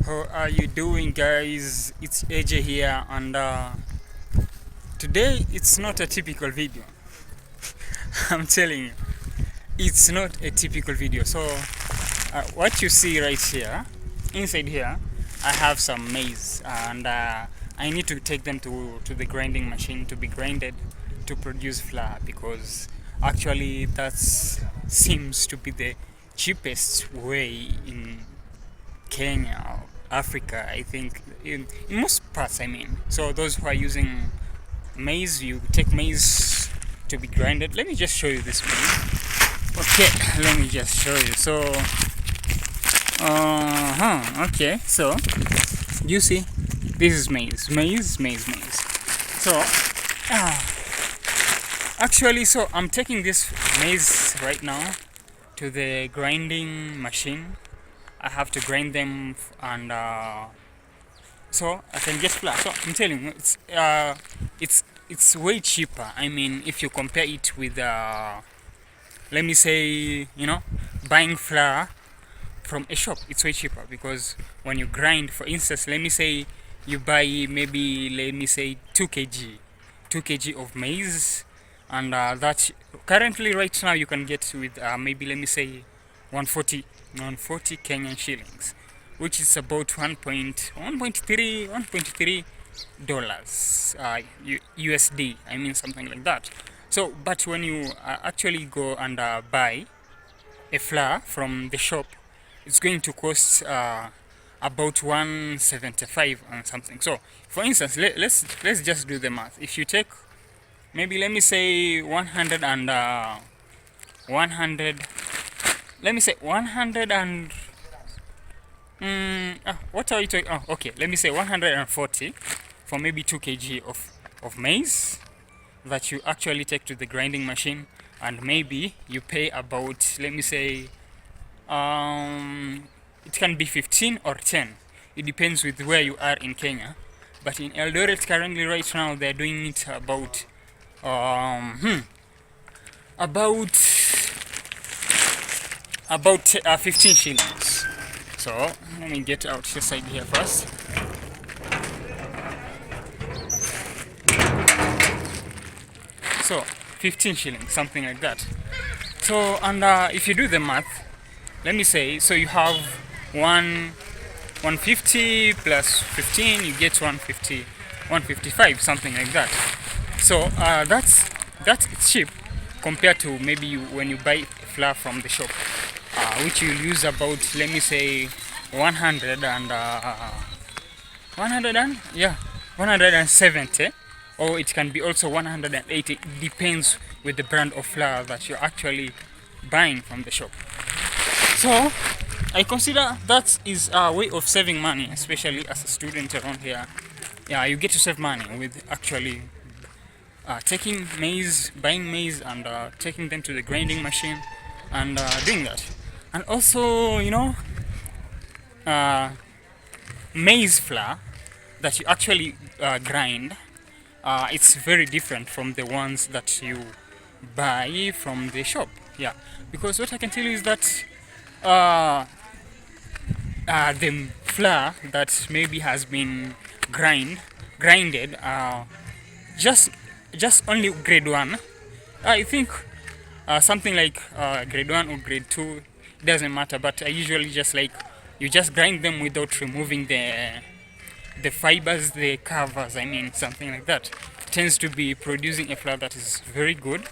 How are you doing, guys? It's AJ here, and today it's not a typical video. I'm telling you, it's not a typical video. So, what you see right here, inside here, I have some maize, and I need to take them to the grinding machine to be grinded to produce flour, because actually that seems to be the cheapest way in Kenya, Africa, I think, in most parts, I mean. So those who are using maize, you take maize to be grinded. Let me just show you this maize. Okay, let me just show you. So, okay, so, you see, this is maize. So, actually, so I'm taking this maize right now to the grinding machine. I have to grind them, and so I can get flour. So I'm telling you, it's way cheaper. I mean, if you compare it with let me say, buying flour from a shop, it's way cheaper, because when you grind, for instance, let me say you buy maybe, let me say 2 kg of maize, and that currently right now you can get with maybe, let me say 140 Kenyan shillings, which is about 1.3 dollars USD. I mean, something like that. So, but when you actually go and buy a flour from the shop, it's going to cost about 175 and something. So, for instance, let's just do the math. If you take maybe, let me say 100 and 100, let me say 100 and what are you talking? Oh, okay, let me say 140 for maybe 2 kg of maize that you actually take to the grinding machine, and maybe you pay about, let me say, it can be 15 or 10. It depends with where you are in Kenya. But in Eldoret currently right now they're doing it about about 15 shillings. So let me get out the side here first. So 15 shillings, something like that. So, and if you do the math, let me say, so you have 150 plus 15, you get 155, something like that. So that's cheap compared to maybe when you buy flour from the shop, which you'll use about, let me say 170, or it can be also 180. It depends with the brand of flour that you're actually buying from the shop. So I consider that is a way of saving money, especially as a student around here. Yeah, you get to save money with actually taking maize, buying maize, and taking them to the grinding machine and doing that. And also, maize flour that you actually grind, it's very different from the ones that you buy from the shop. Yeah, because what I can tell you is that the flour that maybe has been grinded, just only grade 1, I think, something like grade 1 or grade 2, doesn't matter, but I usually just like, you just grind them without removing the fibers, the covers, I mean, something like that. It tends to be producing a flour that is very good,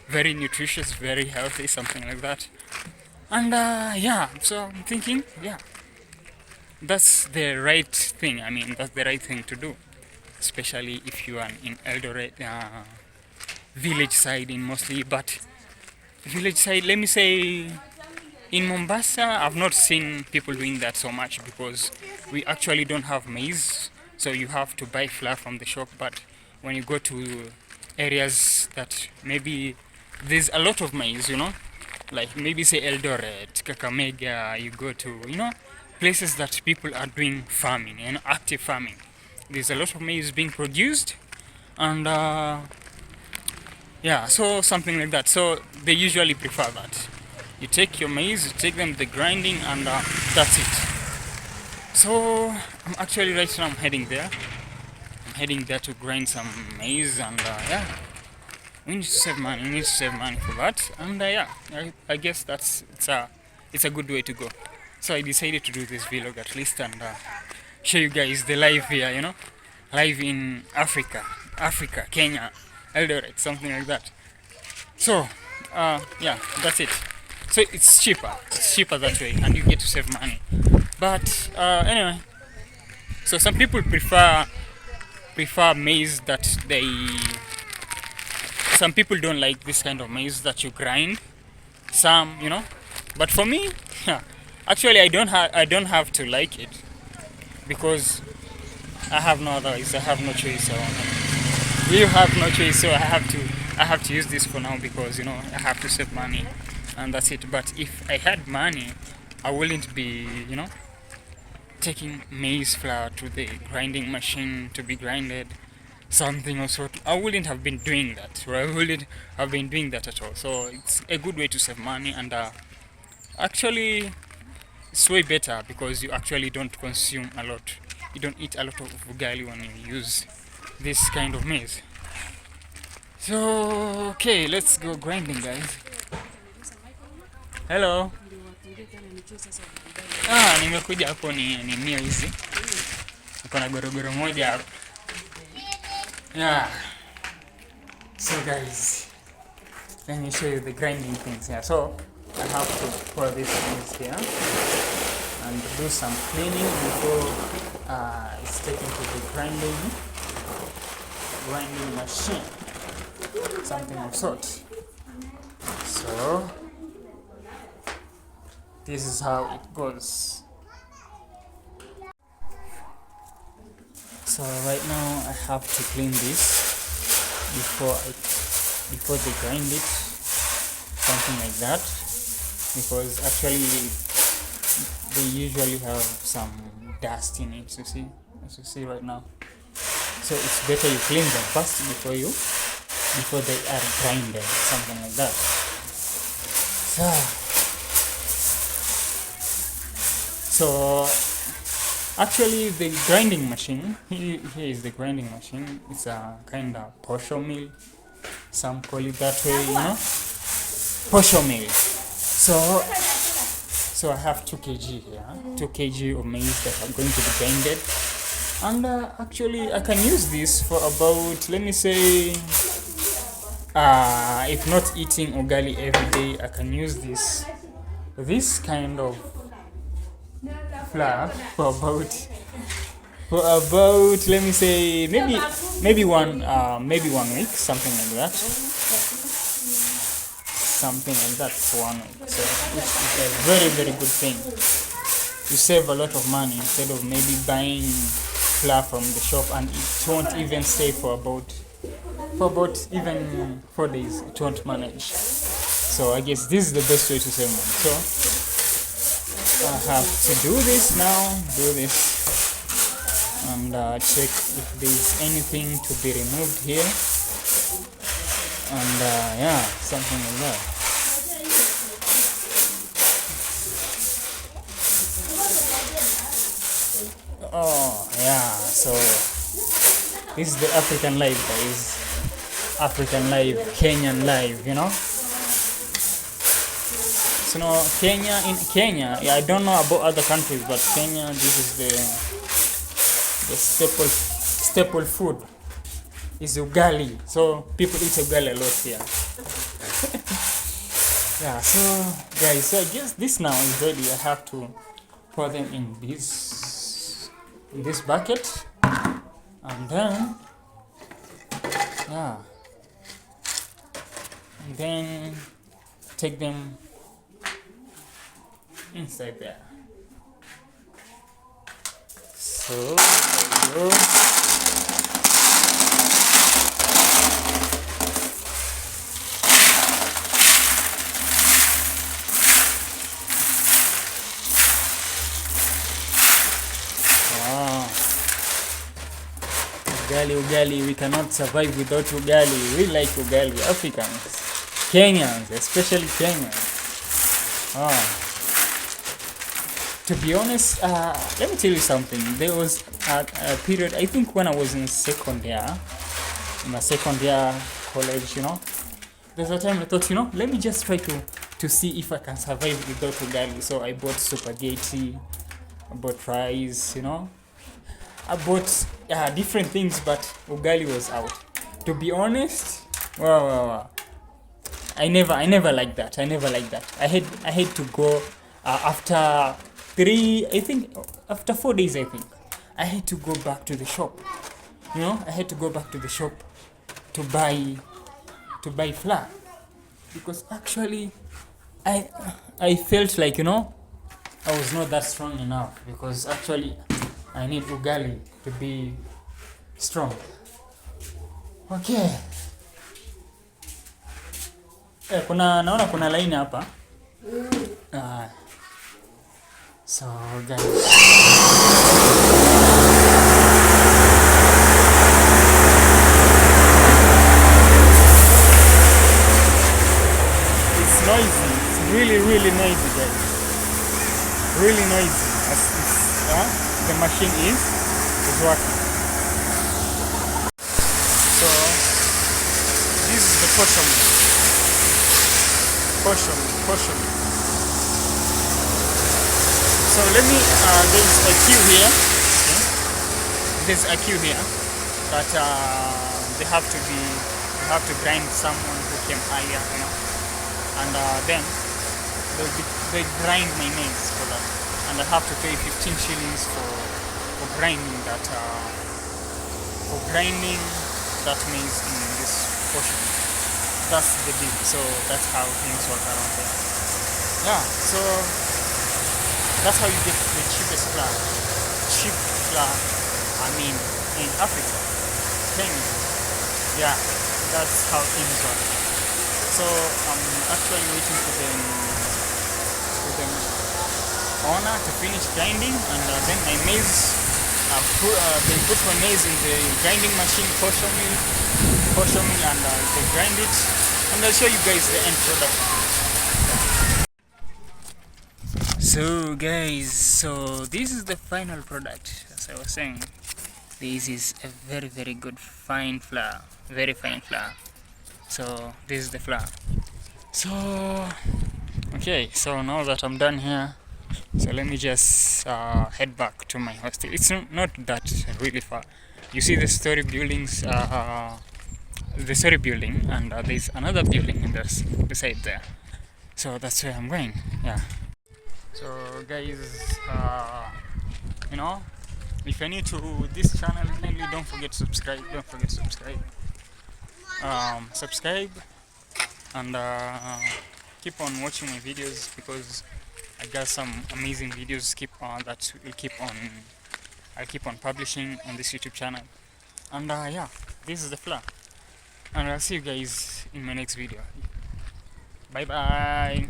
very nutritious, very healthy, something like that. And yeah, so I'm thinking, yeah, that's the right thing. I mean, that's the right thing to do, especially if you are in Eldoret, village side in mostly. But village side, let me say, in Mombasa, I've not seen people doing that so much, because we actually don't have maize, so you have to buy flour from the shop. But when you go to areas that maybe there's a lot of maize, like maybe say Eldoret, Kakamega, you go to, places that people are doing farming and active farming. There's a lot of maize being produced, and yeah, so something like that. So they usually prefer that. You take your maize, you take them to the grinding, and that's it. So I'm actually right now I'm heading there. I'm heading there to grind some maize, and yeah, we need to save money. We need to save money for that, and yeah, I guess it's a good way to go. So I decided to do this vlog at least, and show you guys the life here. Live in Africa, Kenya, Eldoret, something like that. So yeah, that's it. So it's cheaper. It's cheaper that way, and you get to save money. But anyway, so some people prefer maize that they. Some people don't like this kind of maize that you grind. Some, but for me, actually, I don't have to like it because I have no otherwise. I have no choice. So you have no choice. So I have to use this for now because I have to save money, and that's it. But if I had money, I wouldn't be taking maize flour to the grinding machine to be grinded, something or sort. I wouldn't have been doing that, or I wouldn't have been doing that at all. So it's a good way to save money, and actually it's way better because you actually don't consume a lot. You don't eat a lot of ugali when you use this kind of maize. So okay, let's go grinding, guys. Hello. Nimekuja hapo ni hizi. Niko na gorogoro moja hapo. Yeah. So guys, let me show you the grinding things here. So I have to pour this maize here and do some cleaning before it's taken to the grinding machine, something of sort. So this is how it goes. So right now I have to clean this before they grind it, something like that, because actually they usually have some dust in it, as you see right now. So it's better you clean them first before they are grinded, something like that. So actually the grinding machine, here is the grinding machine. It's a kind of posho mill. Some call it that way, posho mill. So I have 2 kg here, 2 kg of maize that are going to be grinded. And actually I can use this for about, let me say, if not eating ugali every day, I can use this kind of flour for about let me say maybe 1 week, something like that for 1 week. So it's a very, very good thing. You save a lot of money instead of maybe buying flour from the shop, and it won't even stay for about even 4 days. It won't manage. So I guess this is the best way to save money. So I have to do this, and check if there's anything to be removed here, and yeah, something like that. Oh yeah, so this is the African life, guys. African life, Kenyan life, So in Kenya, yeah, I don't know about other countries, but Kenya, this is the staple food is ugali. So people eat ugali a lot here. Yeah, so guys, so I guess this now is ready. I have to pour them in this bucket, and then take them inside there. So there we go. Ugali, we cannot survive without ugali. We like ugali, Africans, Kenyans, especially Kenyans. To be honest, let me tell you something. There was a period, I think, when I was in my second year college, there's a time I thought, let me just try to see if I can survive without ugali. So I bought spaghetti, I bought rice, I bought different things, but ugali was out. To be honest, wow. I never liked that. I had to go after after 4 days, I think. I had to go back to the shop. I had to go back to the shop to buy flour because actually I felt like I was not that strong enough because actually I need ugali to be strong. Okay. Naona kuna line hapa. So guys, it's noisy. It's really noisy, guys. Really noisy. As the machine is working. So this is the portion. So let me. There's a queue here. Okay? There's a queue here that they have to grind someone who came earlier, and then they grind my nails for that, and I have to pay 15 shillings for grinding that maize in this portion. That's the deal. So that's how things work around there. Yeah. So that's how you get the cheapest flour. Cheap flour. I mean, in Africa, Kenya. Yeah. That's how things work. So I'm actually waiting for the owner to finish grinding, and then my maize. They put my maize in the grinding machine, portion mill, and they grind it, and I'll show you guys the end product. So guys, this is the final product. As I was saying, this is a very good fine flour, very fine flour. So this is the flour. So okay, so now that I'm done here, so let me just head back to my hostel. It's not that really far. You see the story buildings, the story building, and there's another building in the side there. So that's where I'm going. Yeah. So guys, if you're new to this channel, kindly don't forget to subscribe. Subscribe and keep on watching my videos because I got some amazing videos I'll keep on publishing on this YouTube channel. And yeah, this is the flour. And I'll see you guys in my next video. Bye.